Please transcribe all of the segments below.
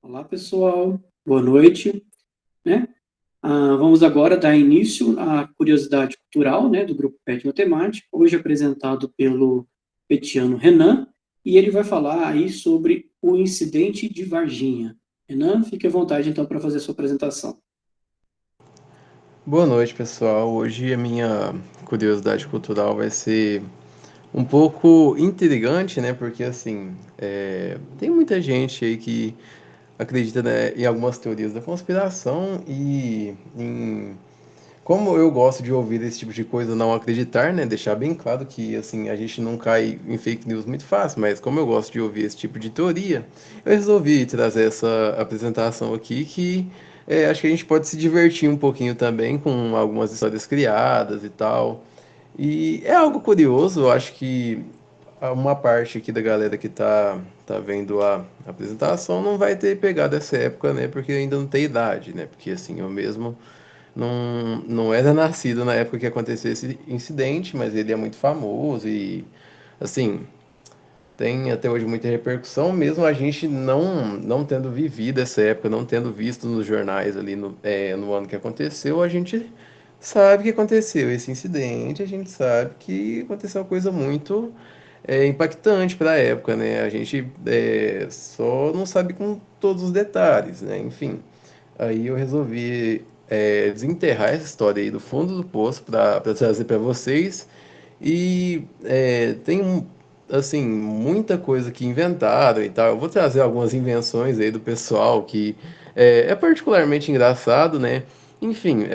Olá, pessoal. Boa noite, né? Vamos agora dar início à curiosidade cultural, né, do grupo PET Matemática, hoje apresentado pelo petiano Renan, e ele vai falar aí sobre o incidente de Varginha. Renan, fique à vontade, então, para fazer a sua apresentação. Boa noite, pessoal. Hoje a minha curiosidade cultural vai ser um pouco intrigante, né? Porque, assim, tem muita gente aí que acredita, né, em algumas teorias da conspiração e como eu gosto de ouvir esse tipo de coisa, não acreditar, né? Deixar bem claro que, assim, a gente não cai em fake news muito fácil, mas como eu gosto de ouvir esse tipo de teoria, eu resolvi trazer essa apresentação aqui que acho que a gente pode se divertir um pouquinho também com algumas histórias criadas e tal. E é algo curioso, eu acho que uma parte aqui da galera que tá vendo a apresentação não vai ter pegado essa época, né? Porque ainda não tem idade, né? Porque, assim, eu mesmo não era nascido na época que aconteceu esse incidente, mas ele é muito famoso e, assim, tem até hoje muita repercussão, mesmo a gente não tendo vivido essa época, não tendo visto nos jornais ali no ano que aconteceu, a gente sabe que aconteceu esse incidente, a gente sabe que aconteceu uma coisa muito impactante para a época, né? A gente só não sabe com todos os detalhes, né? Enfim. Aí eu resolvi desenterrar essa história aí do fundo do poço para trazer para vocês. E tem, assim, muita coisa que inventaram e tal. Eu vou trazer algumas invenções aí do pessoal que é particularmente engraçado, né? Enfim,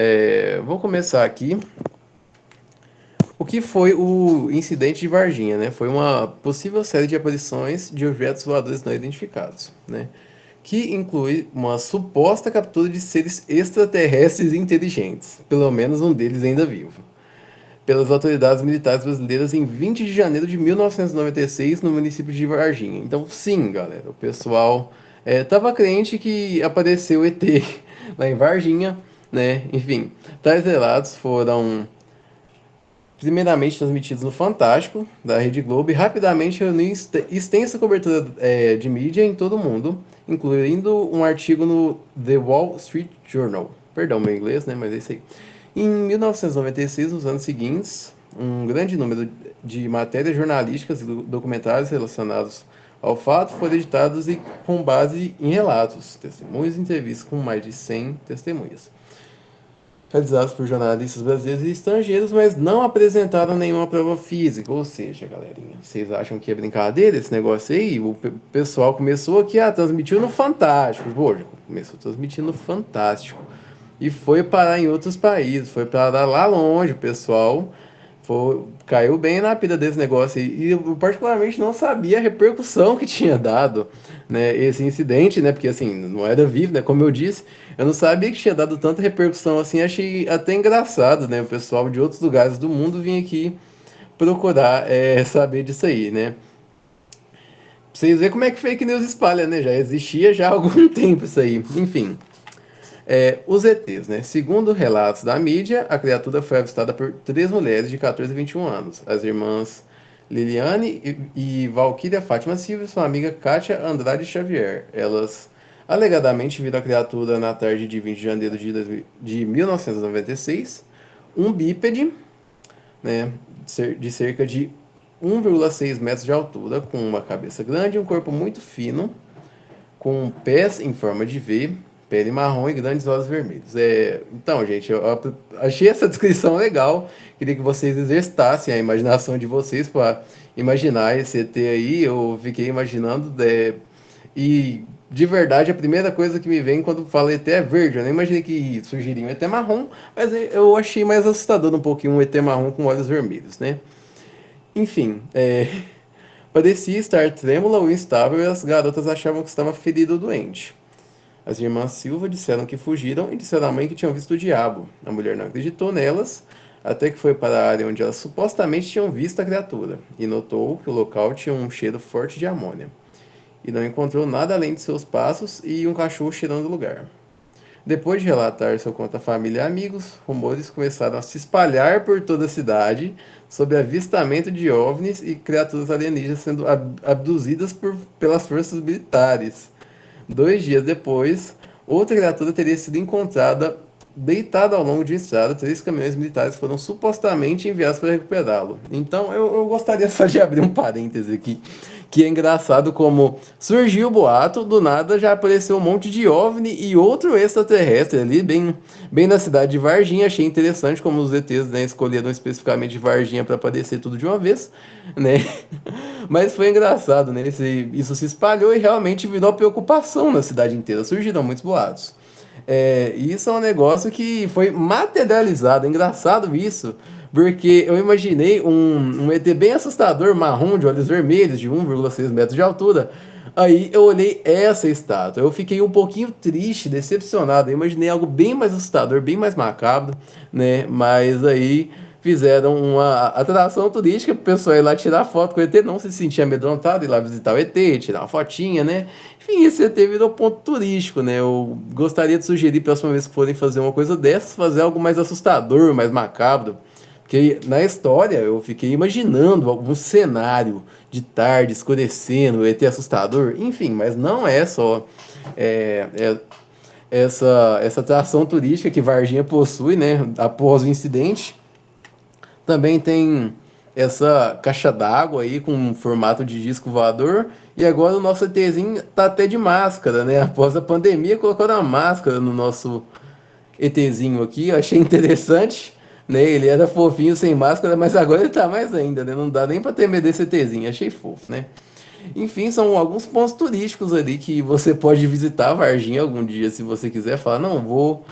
vou começar aqui. O que foi o incidente de Varginha, né? Foi uma possível série de aparições de objetos voadores não identificados, né? Que inclui uma suposta captura de seres extraterrestres inteligentes, pelo menos um deles ainda vivo, pelas autoridades militares brasileiras em 20 de janeiro de 1996 no município de Varginha. Então, sim, galera, o pessoal estava crente que apareceu ET lá em Varginha, né? Enfim, tais relatos foram primeiramente transmitidos no Fantástico, da Rede Globo, e rapidamente reuniu extensa cobertura de mídia em todo o mundo, incluindo um artigo no The Wall Street Journal. Perdão meu inglês, né, mas é isso aí. Em 1996, nos anos seguintes, um grande número de matérias jornalísticas e documentários relacionados ao fato foram editados e com base em relatos, testemunhos e entrevistas com mais de 100 testemunhas realizados por jornalistas brasileiros e estrangeiros, mas não apresentaram nenhuma prova física. Ou seja, galerinha, vocês acham que é brincadeira esse negócio aí? O pessoal começou aqui a transmitir no Fantástico, pô, começou transmitindo no Fantástico. E foi parar em outros países, foi parar lá longe, o pessoal caiu bem na pira desse negócio aí. E eu particularmente não sabia a repercussão que tinha dado, né, esse incidente, né? Porque assim, não era vivo, né? Como eu disse, eu não sabia que tinha dado tanta repercussão assim, achei até engraçado, né? O pessoal de outros lugares do mundo vinha aqui procurar saber disso aí, né? Pra vocês verem como é que fake news espalha, né? Já existia já há algum tempo isso aí. Enfim. Os ETs, né? Segundo relatos da mídia, a criatura foi avistada por três mulheres de 14 e 21 anos. As irmãs Liliane e Valquíria Fátima Silva e sua amiga Kátia Andrade Xavier. Elas alegadamente viram a criatura na tarde de 20 de janeiro de 1996, um bípede, né, de cerca de 1,6 metros de altura, com uma cabeça grande e um corpo muito fino, com pés em forma de V, pele marrom e grandes olhos vermelhos. Então, gente, eu achei essa descrição legal. Queria que vocês exercitassem a imaginação de vocês para imaginar esse ET aí. Eu fiquei imaginando. E de verdade, a primeira coisa que me vem quando fala ET é verde. Eu nem imaginei que surgiria um ET marrom, mas eu achei mais assustador um pouquinho um ET marrom com olhos vermelhos, né? Enfim, parecia estar trêmula ou instável e as garotas achavam que estava ferida ou doente. As irmãs Silva disseram que fugiram e disseram à mãe que tinham visto o diabo. A mulher não acreditou nelas, até que foi para a área onde elas supostamente tinham visto a criatura, e notou que o local tinha um cheiro forte de amônia. E não encontrou nada além de seus passos e um cachorro cheirando o lugar. Depois de relatar seu conto à família e amigos, rumores começaram a se espalhar por toda a cidade sobre avistamento de OVNIs e criaturas alienígenas sendo abduzidas pelas forças militares. 2 dias depois, outra criatura teria sido encontrada deitada ao longo de estrada. 3 caminhões militares foram supostamente enviados para recuperá-lo. Então, eu gostaria só de abrir um parêntese aqui, que é engraçado como surgiu o boato, do nada já apareceu um monte de OVNI e outro extraterrestre ali, bem na cidade de Varginha. Achei interessante como os ETs, né, escolheram especificamente Varginha para aparecer tudo de uma vez, né? Mas foi engraçado, né? Isso se espalhou e realmente virou preocupação na cidade inteira. Surgiram muitos boatos. Isso é um negócio que foi materializado. É engraçado isso, porque eu imaginei um ET bem assustador, marrom, de olhos vermelhos, de 1,6 metros de altura. Aí eu olhei essa estátua. Eu fiquei um pouquinho triste, decepcionado. Eu imaginei algo bem mais assustador, bem mais macabro, né? Mas aí fizeram uma atração turística para o pessoal ir lá tirar foto com o ET, não se sentir amedrontado, ir lá visitar o ET, tirar uma fotinha, né? Enfim, esse ET virou ponto turístico, né? Eu gostaria de sugerir, próxima vez que forem fazer uma coisa dessas, fazer algo mais assustador, mais macabro. Porque na história eu fiquei imaginando algum cenário de tarde, escurecendo, o ET assustador, enfim, mas não é só é, é, essa atração turística que Varginha possui, né? Após o incidente. Também tem essa caixa d'água aí com formato de disco voador. E agora o nosso ETzinho tá até de máscara, né? Após a pandemia, colocaram a máscara no nosso ETzinho aqui. Eu achei interessante, né? Ele era fofinho sem máscara, mas agora ele tá mais ainda, né? Não dá nem pra ter medo desse ETzinho. Achei fofo, né? Enfim, são alguns pontos turísticos ali que você pode visitar Varginha algum dia, se você quiser falar, não, vou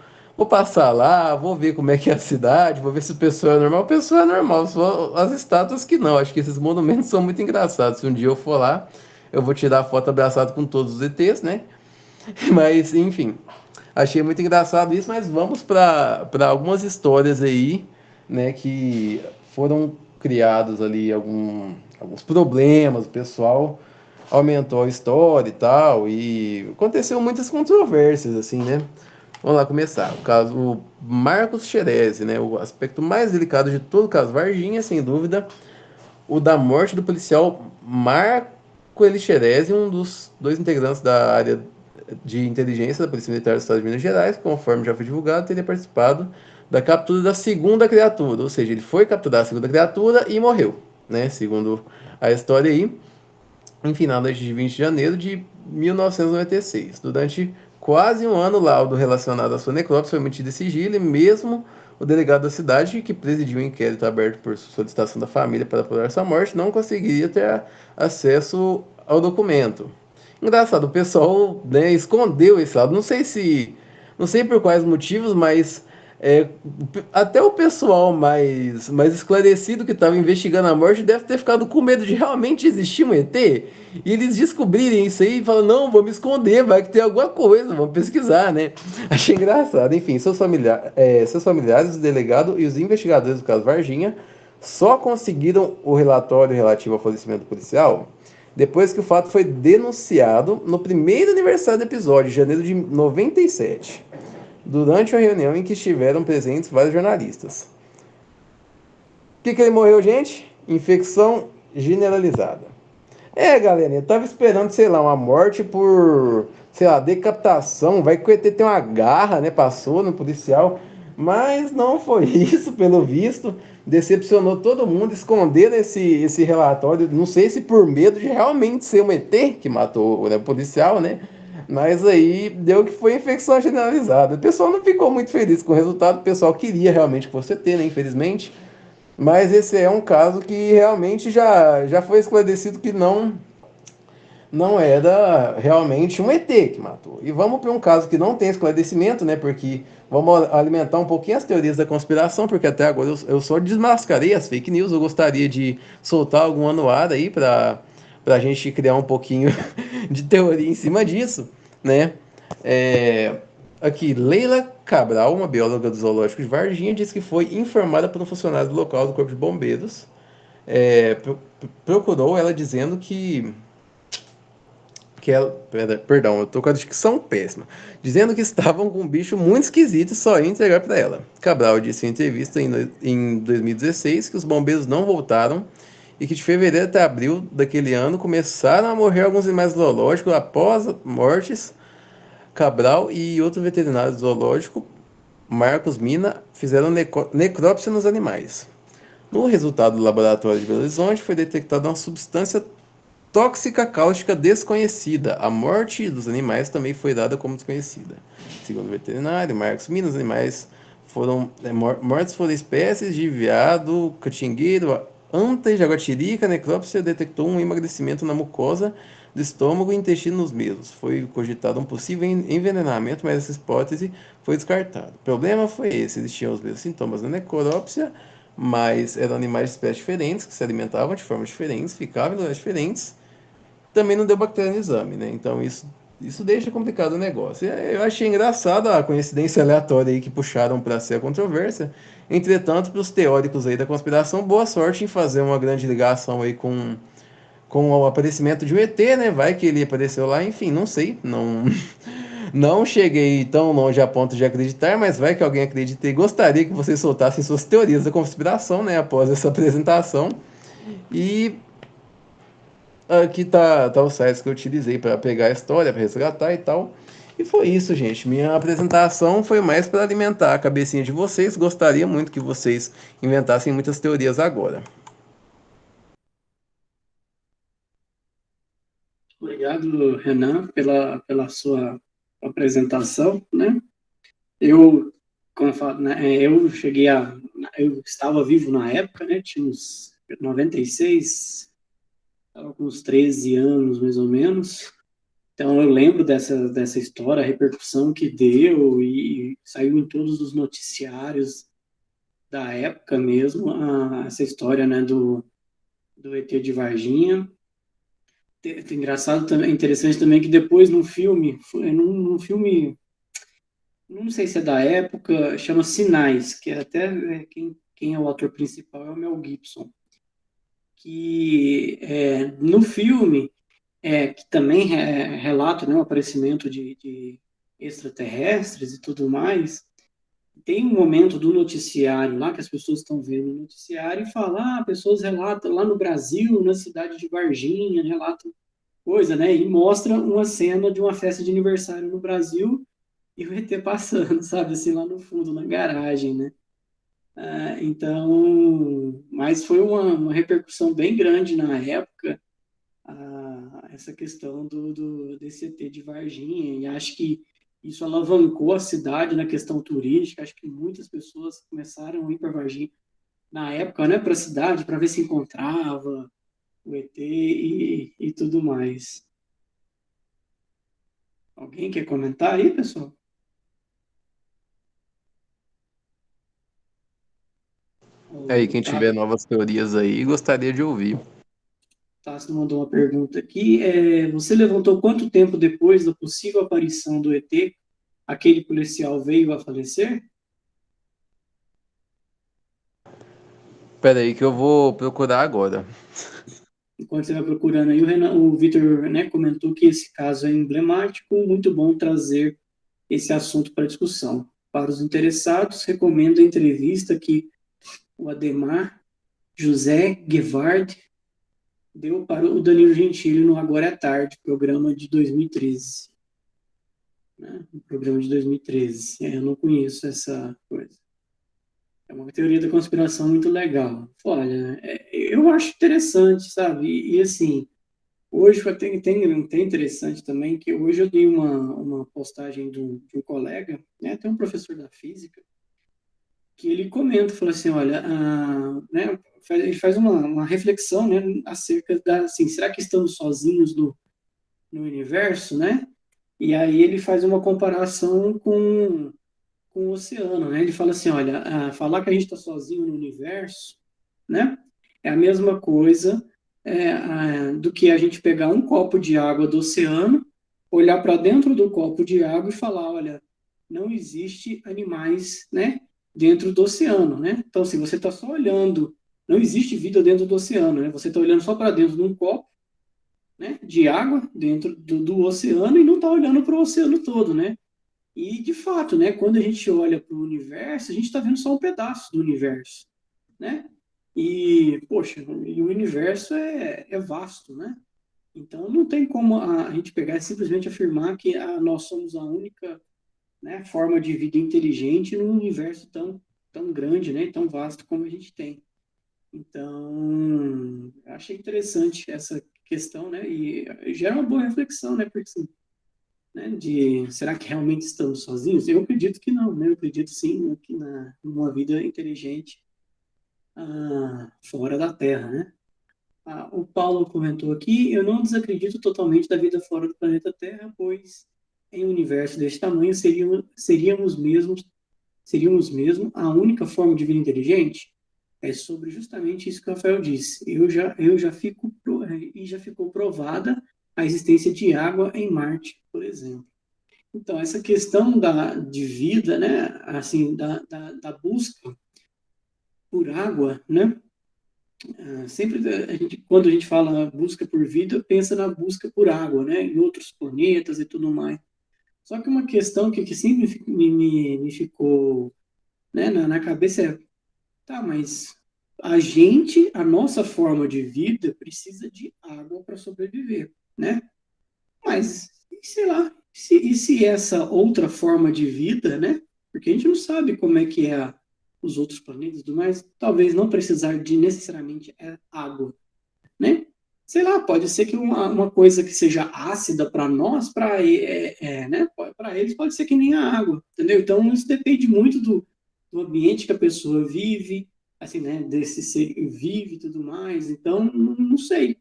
passar lá, vou ver como é que é a cidade, vou ver se o pessoal é normal. O pessoal é normal, só as estátuas que não. Acho que esses monumentos são muito engraçados. Se um dia eu for lá, eu vou tirar foto abraçado com todos os ETs, né? Mas, enfim, achei muito engraçado isso, mas vamos para algumas histórias aí, né, que foram criados ali alguns problemas, o pessoal aumentou a história e tal, e aconteceu muitas controvérsias, assim, né? Vamos lá começar. O caso Marcos Xerezi, né? O aspecto mais delicado de todo o caso Varginha, sem dúvida, o da morte do policial Marco Elixerez, um dos 2 integrantes da área de inteligência da Polícia Militar do Estado de Minas Gerais, conforme já foi divulgado, teria participado da captura da segunda criatura, ou seja, ele foi capturar a segunda criatura e morreu, né? Segundo a história aí, em final de 20 de janeiro de 1996. Durante quase um ano, o laudo relacionado à sua necrópsia foi mantido em sigilo e mesmo o delegado da cidade, que presidiu o inquérito aberto por solicitação da família para apurar sua morte, não conseguiria ter acesso ao documento. Engraçado, o pessoal, né, escondeu esse lado. Não sei por quais motivos, mas é, até o pessoal mais esclarecido que estava investigando a morte deve ter ficado com medo de realmente existir um ET. E eles descobrirem isso aí e falam, não, vamos esconder, vai que tem alguma coisa, vamos pesquisar, né? Achei engraçado. Enfim, seus familiares, o delegado e os investigadores do caso Varginha só conseguiram o relatório relativo ao falecimento policial depois que o fato foi denunciado no primeiro aniversário do episódio, em janeiro de 97, durante uma reunião em que estiveram presentes vários jornalistas. Que ele morreu, gente? Infecção generalizada. Galera, eu tava esperando, sei lá, uma morte por, sei lá, decapitação. Vai que o ET tem uma garra, né? Passou no policial. Mas não foi isso, pelo visto. Decepcionou todo mundo, escondendo esse relatório. Não sei se por medo de realmente ser um ET que matou, né, o policial, né? Mas aí deu que foi infecção generalizada. O pessoal não ficou muito feliz com o resultado. O pessoal queria realmente que fosse ET, né? Infelizmente. Mas esse é um caso que realmente já foi esclarecido que não era realmente um ET que matou. E vamos para um caso que não tem esclarecimento, né? Porque vamos alimentar um pouquinho as teorias da conspiração, porque até agora eu só desmascarei as fake news. Eu gostaria de soltar alguma no ar aí para a gente criar um pouquinho de teoria em cima disso, né? É, Aqui, Leila Cabral, uma bióloga do Zoológico de Varginha, disse que foi informada por um funcionário do local do Corpo de Bombeiros. Procurou ela dizendo que ela, perdão, eu tô com a dicção péssima, dizendo que estavam com um bicho muito esquisito e só ia entregar para ela. Cabral disse em entrevista em 2016 que os bombeiros não voltaram e que de fevereiro até abril daquele ano começaram a morrer alguns animais zoológicos após mortes Cabral e outro veterinário zoológico, Marcos Mina, fizeram necrópsia nos animais. No resultado do laboratório de Belo Horizonte foi detectada uma substância tóxica cáustica desconhecida. A morte dos animais também foi dada como desconhecida. Segundo o veterinário Marcos Mina, os animais foram mortos por espécies de veado, catingueiro, anta, jaguatirica. A necrópsia detectou um emagrecimento na mucosa do estômago e intestino nos mesmos. Foi cogitado um possível envenenamento, mas essa hipótese foi descartada. O problema foi esse: existiam os mesmos sintomas da necrópsia, mas eram animais de espécies diferentes, que se alimentavam de formas diferentes, ficavam em lugares diferentes. Também não deu bactéria no exame, né? Então isso deixa complicado o negócio. Eu achei engraçado a coincidência aleatória aí que puxaram para ser a controvérsia. Entretanto, para os teóricos aí da conspiração, boa sorte em fazer uma grande ligação aí com o aparecimento de um ET, né? Vai que ele apareceu lá, enfim, não sei, não cheguei tão longe a ponto de acreditar, mas vai que alguém acredite e gostaria que vocês soltassem suas teorias da conspiração, né, após essa apresentação. E aqui tá o site que eu utilizei para pegar a história, para resgatar e tal. E foi isso, gente. Minha apresentação foi mais para alimentar a cabecinha de vocês. Gostaria muito que vocês inventassem muitas teorias agora. Obrigado, Renan, pela sua apresentação, né? Eu, como eu falo, né, eu estava vivo na época, né? Tinha uns 96, alguns 13 anos, mais ou menos. Então, eu lembro dessa história, a repercussão que deu e saiu em todos os noticiários da época mesmo, essa história, né, do ET de Varginha. Engraçado também, interessante também que depois num filme, não sei se é da época, chama Sinais, que quem é o ator principal é o Mel Gibson, que no filme que também relata, né, o aparecimento de extraterrestres e tudo mais. Tem um momento do noticiário lá que as pessoas estão vendo o noticiário e falam, pessoas relatam lá no Brasil, na cidade de Varginha, relatam coisa, né? E mostra uma cena de uma festa de aniversário no Brasil e o ET passando, sabe, assim, lá no fundo, na garagem, né? Então, mas foi uma repercussão bem grande na época, essa questão desse ET de Varginha, e acho que isso alavancou a cidade na questão turística, acho que muitas pessoas começaram a ir para Varginha na época, né, para a cidade, para ver se encontrava o ET e tudo mais. Alguém quer comentar aí, pessoal? Aí, O quem tiver novas teorias aí, gostaria de ouvir. Tasso mandou uma pergunta aqui. Você levantou quanto tempo depois da possível aparição do ET, aquele policial veio a falecer? Espera aí que eu vou procurar agora. Enquanto você vai procurando aí, o Vitor, né, comentou que esse caso é emblemático, muito bom trazer esse assunto para discussão. Para os interessados, recomendo a entrevista que o Ademar José Guevard deu para o Danilo Gentili no Agora é Tarde, programa de 2013. Né? O programa de 2013. Eu não conheço essa coisa. É uma teoria da conspiração muito legal. Olha, eu acho interessante, sabe? E assim, hoje tem interessante também que hoje eu dei uma postagem de um colega, né, até um professor da física, que ele comenta, fala assim, olha, né, ele faz uma reflexão, né, acerca assim, será que estamos sozinhos no universo, né? E aí ele faz uma comparação com o oceano, né? Ele fala assim, olha, falar que a gente está sozinho no universo, né? É a mesma coisa do que a gente pegar um copo de água do oceano, olhar para dentro do copo de água e falar, olha, não existe animais, né, dentro do oceano, né? Então, se você está só olhando, não existe vida dentro do oceano, né? Você está olhando só para dentro de um copo, né, de água dentro do oceano e não está olhando para o oceano todo, né? E, de fato, né, quando a gente olha para o universo, a gente está vendo só um pedaço do universo, né? E, poxa, e o universo é vasto, né? Então, não tem como a gente pegar e simplesmente afirmar que nós somos a única, né, forma de vida inteligente num universo tão grande, né, tão vasto como a gente tem. Então, eu achei interessante essa questão, né, e gera uma boa reflexão, né, porque assim, né, de será que realmente estamos sozinhos? Eu acredito que não, né, eu acredito sim que numa vida inteligente fora da Terra, né. O Paulo comentou aqui, eu não desacredito totalmente da vida fora do planeta Terra, pois em um universo desse tamanho seríamos mesmo a única forma de vida inteligente? É sobre justamente isso que o Rafael disse. Já ficou provada a existência de água em Marte, por exemplo. Então, essa questão de vida, né, assim, da busca por água, né, sempre quando a gente fala busca por vida, pensa na busca por água, né, em outros planetas e tudo mais. Só que uma questão que sempre me ficou, né, na cabeça é, tá, mas a nossa forma de vida precisa de água para sobreviver, né? Mas, sei lá, e se essa outra forma de vida, né? Porque a gente não sabe como é que é os outros planetas e tudo mais, talvez não precisar de necessariamente água, né? Sei lá, pode ser que uma coisa que seja ácida para nós, né? Para eles pode ser que nem a água, entendeu? Então isso depende muito do ambiente que a pessoa vive, assim, né? Desse ser vive e tudo mais. Então, não sei,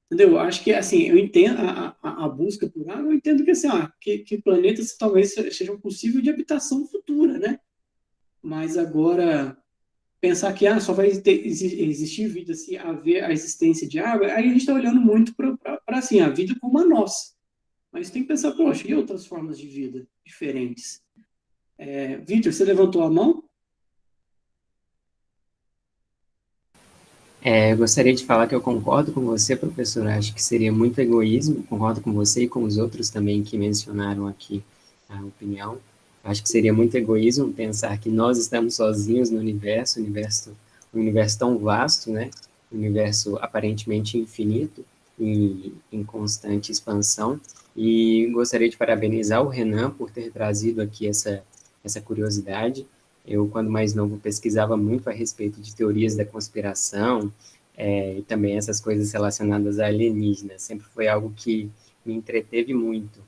entendeu? Eu acho que, assim, eu entendo a busca por água, eu entendo que, assim, que planetas talvez sejam possível de habitação futura, né? Mas agora pensar que só vai existir vida se haver a existência de água, aí a gente está olhando muito para assim, a vida como a nossa. Mas tem que pensar, poxa, e outras formas de vida diferentes? Vitor, você levantou a mão? Eu gostaria de falar que eu concordo com você, professor. Acho que seria muito egoísmo. Concordo com você e com os outros também que mencionaram aqui a opinião. Acho que seria muito egoísmo pensar que nós estamos sozinhos no universo, um universo tão vasto, né? Um universo aparentemente infinito e em constante expansão. E gostaria de parabenizar o Renan por ter trazido aqui essa curiosidade. Eu, quando mais novo, pesquisava muito a respeito de teorias da conspiração, e também essas coisas relacionadas a alienígenas. Sempre foi algo que me entreteve muito.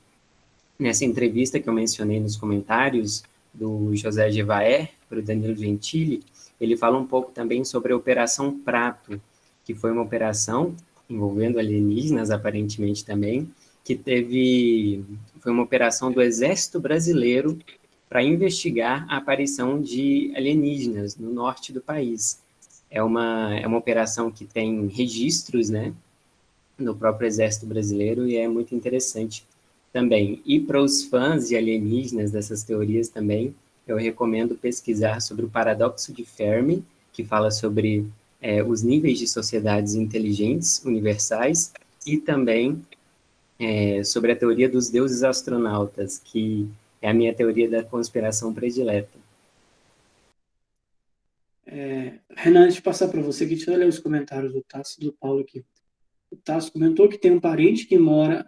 Nessa entrevista que eu mencionei nos comentários, do José Gevaer para o Danilo Gentili, ele fala um pouco também sobre a Operação Prato, que foi uma operação envolvendo alienígenas, aparentemente também, foi uma operação do Exército Brasileiro para investigar a aparição de alienígenas no norte do país. É uma operação que tem registros, né, no próprio Exército Brasileiro e é muito interessante também. E para os fãs de alienígenas, dessas teorias também, eu recomendo pesquisar sobre o paradoxo de Fermi, que fala sobre os níveis de sociedades inteligentes universais, e também sobre a teoria dos deuses astronautas, que é a minha teoria da conspiração predileta. Renan, deixa eu passar para você aqui, deixa eu ler os comentários do Tasso e do Paulo aqui. O Tasso comentou que tem um parente que mora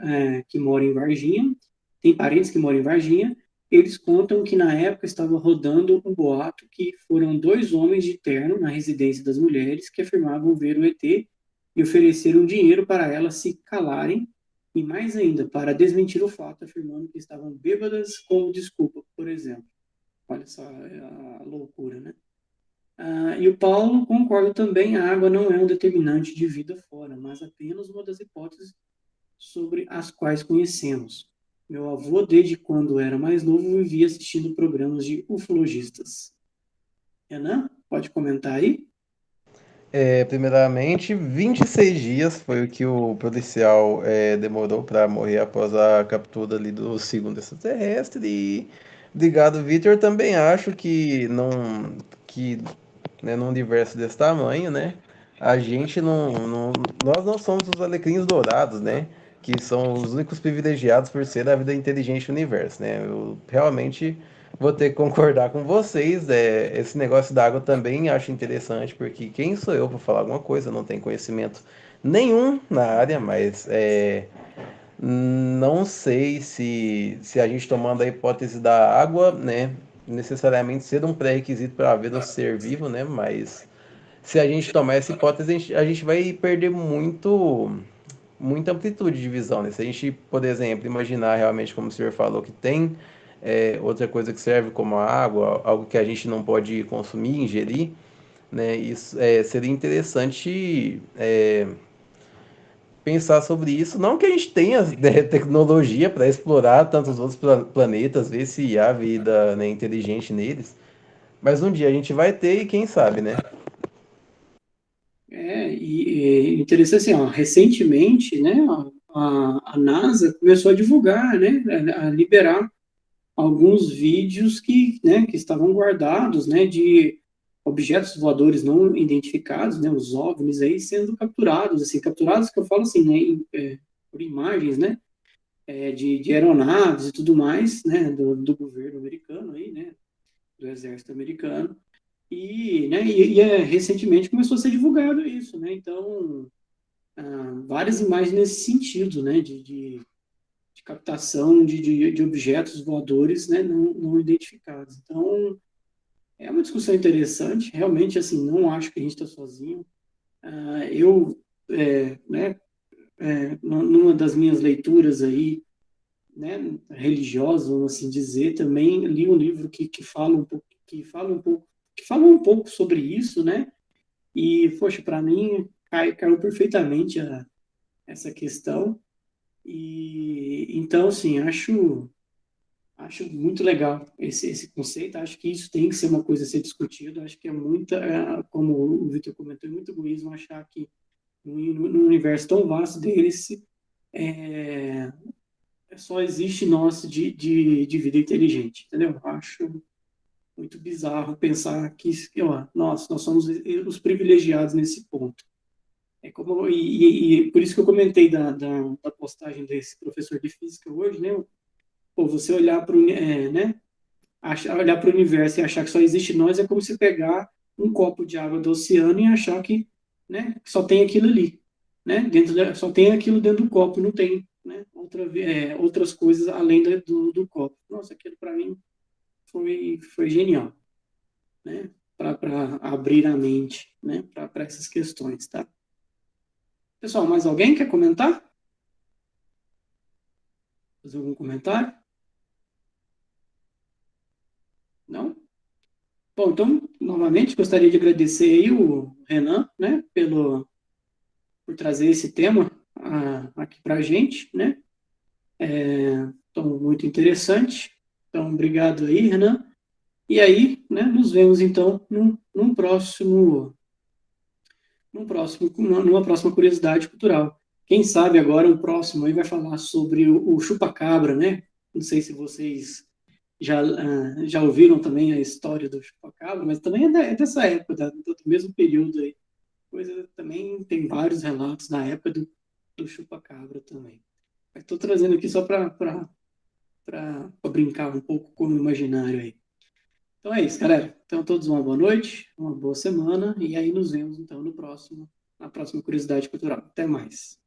em Varginha, tem parentes que moram em Varginha. Eles contam que na época estava rodando um boato que foram dois homens de terno na residência das mulheres que afirmavam ver o ET e ofereceram dinheiro para elas se calarem e mais ainda para desmentir o fato, afirmando que estavam bêbadas com desculpa, por exemplo. Olha só a loucura, né? E o Paulo concorda também, a água não é um determinante de vida fora, mas apenas uma das hipóteses sobre as quais conhecemos. Meu avô, desde quando era mais novo, vivia assistindo programas de ufologistas. Renan, pode comentar aí? Primeiramente, 26 dias foi o que o policial demorou para morrer após a captura ali do segundo extraterrestre. E, obrigado, Victor. Também acho que não, que né, num universo desse tamanho, né, a gente nós não somos os alecrins dourados, né, que são os únicos privilegiados por ser a vida inteligente do universo, né. Eu realmente vou ter que concordar com vocês. Esse negócio da água também acho interessante, porque quem sou eu para falar alguma coisa? Eu não tenho conhecimento nenhum na área, mas não sei se a gente tomando a hipótese da água, né, necessariamente ser um pré-requisito para a vida ser vivo, né, mas se a gente tomar essa hipótese, a gente vai perder muita amplitude de visão, né? Se a gente, por exemplo, imaginar realmente, como o senhor falou, que tem outra coisa que serve como a água, algo que a gente não pode consumir, ingerir, né? Isso seria interessante pensar sobre isso. Não que a gente tenha tecnologia para explorar tantos outros planetas, ver se há vida, né, inteligente neles, mas um dia a gente vai ter e quem sabe, né? E interessante assim, ó, recentemente, né, a NASA começou a divulgar, né, a liberar alguns vídeos né, que estavam guardados, né, de objetos voadores não identificados, né, os OVNIs aí sendo capturados, assim, capturados que eu falo assim, né, por imagens, né, de aeronaves e tudo mais, né, do governo americano aí, né, do exército americano, recentemente começou a ser divulgado isso, né, então, várias imagens nesse sentido, né, de captação de objetos voadores, né, não identificados. Então, é uma discussão interessante, realmente, assim, não acho que a gente está sozinho. Eu, né, numa das minhas leituras aí, né, religiosas, vamos assim dizer, também li um livro que fala um pouco, que fala um pouco sobre isso, né, e, poxa, para mim, caiu perfeitamente essa questão, e, então, assim, acho muito legal esse conceito, acho que isso tem que ser uma coisa a ser discutida, acho que como o Victor comentou, é muito egoísmo achar que no universo tão vasto desse, é, só existe nós de vida inteligente, entendeu? Acho muito bizarro pensar ó, nós somos os privilegiados nesse ponto. E por isso que eu comentei da postagem desse professor de física hoje, né? Pô, você olhar para o né? Olhar para o universo e achar que só existe nós é como se pegar um copo de água do oceano e achar que, né, que só tem aquilo ali, né? Só tem aquilo dentro do copo, não tem, né, outras coisas além do copo. Nossa, aquilo para mim foi genial, né? Para abrir a mente, né, para essas questões, tá? Pessoal, mais alguém quer comentar? Fazer algum comentário? Não? Bom, então, novamente, gostaria de agradecer aí o Renan, né, por trazer esse tema aqui para a gente, né? Então, muito interessante. Então, obrigado aí, Renan. E aí, né, nos vemos então numa próxima curiosidade cultural. Quem sabe agora o próximo aí vai falar sobre o chupa-cabra, né? Não sei se vocês já ouviram também a história do chupa-cabra, mas também é dessa época, do mesmo período aí. Coisa também tem vários relatos da época do chupa-cabra também. Estou trazendo aqui só para brincar um pouco com o imaginário aí. Então é isso, galera. Então, todos uma boa noite, uma boa semana, e aí nos vemos então na próxima curiosidade cultural. Até mais.